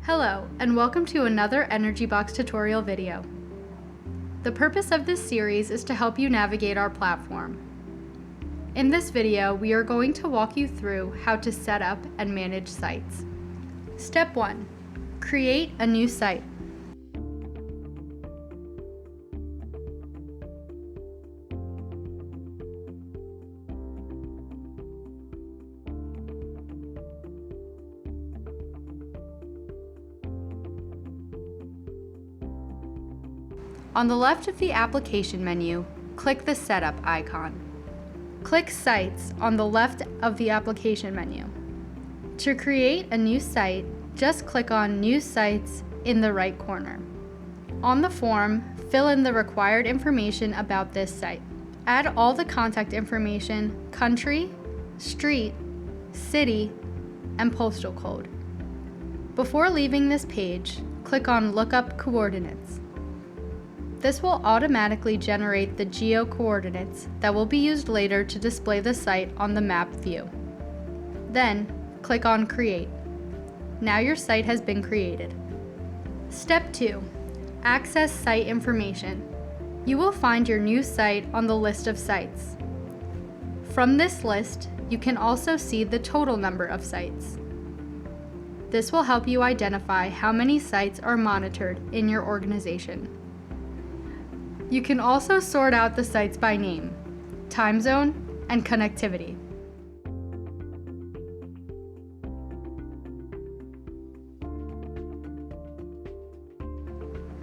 Hello, and welcome to another EnergyBox tutorial video. The purpose of this series is to help you navigate our platform. In this video, we are going to walk you through how to set up and manage sites. Step 1. Create a new site. On the left of the application menu, click the Setup icon. Click Sites on the left of the application menu. To create a new site, just click on New Sites in the right corner. On the form, fill in the required information about this site. Add all the contact information, country, street, city, and postal code. Before leaving this page, click on Lookup Coordinates. This will automatically generate the geo coordinates that will be used later to display the site on the map view. Then, click on Create. Now your site has been created. Step 2. Access site information. You will find your new site on the list of sites. From this list, you can also see the total number of sites. This will help you identify how many sites are monitored in your organization. You can also sort out the sites by name, time zone, and connectivity.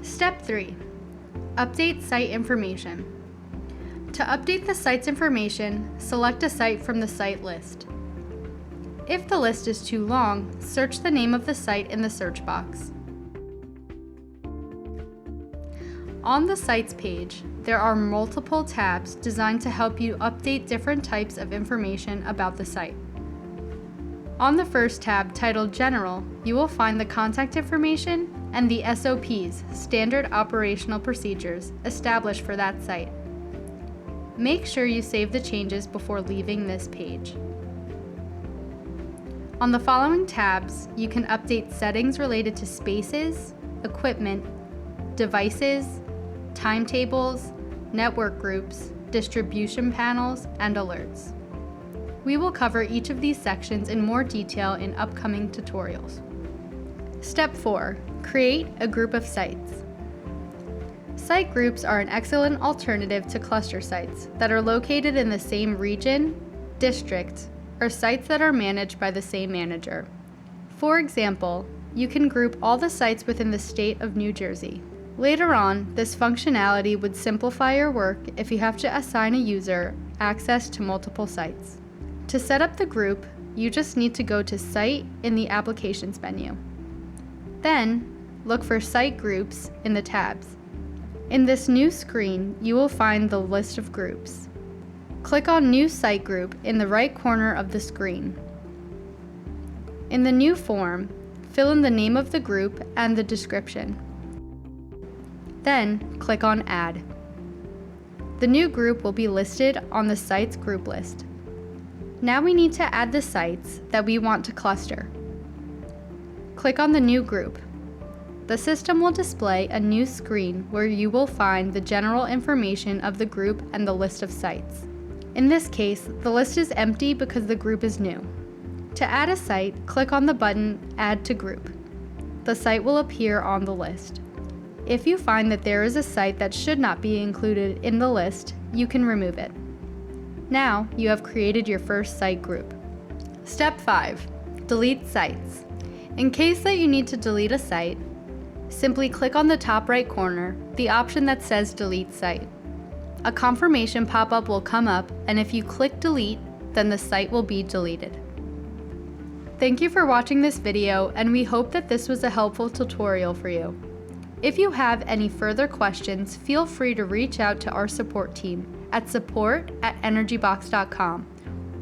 Step 3. Update site information. To update the site's information, select a site from the site list. If the list is too long, search the name of the site in the search box. On the Sites page, there are multiple tabs designed to help you update different types of information about the site. On the first tab, titled General, you will find the contact information and the SOPs, Standard Operational Procedures, established for that site. Make sure you save the changes before leaving this page. On the following tabs, you can update settings related to spaces, equipment, devices, timetables, network groups, distribution panels, and alerts. We will cover each of these sections in more detail in upcoming tutorials. Step 4. Create a group of sites. Site groups are an excellent alternative to cluster sites that are located in the same region, district, or sites that are managed by the same manager. For example, you can group all the sites within the state of New Jersey. Later on, this functionality would simplify your work if you have to assign a user access to multiple sites. To set up the group, you just need to go to Site in the Applications menu. Then, look for Site Groups in the tabs. In this new screen, you will find the list of groups. Click on New Site Group in the right corner of the screen. In the new form, fill in the name of the group and the description. Then, click on Add. The new group will be listed on the site's group list. Now we need to add the sites that we want to cluster. Click on the new group. The system will display a new screen where you will find the general information of the group and the list of sites. In this case, the list is empty because the group is new. To add a site, click on the button Add to Group. The site will appear on the list. If you find that there is a site that should not be included in the list, you can remove it. Now, you have created your first site group. Step 5. Delete sites. In case that you need to delete a site, simply click on the top right corner, the option that says Delete Site. A confirmation pop-up will come up, and if you click Delete, then the site will be deleted. Thank you for watching this video, and we hope that this was a helpful tutorial for you. If you have any further questions, feel free to reach out to our support team at support@energybox.com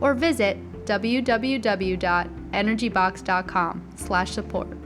or visit www.energybox.com/support.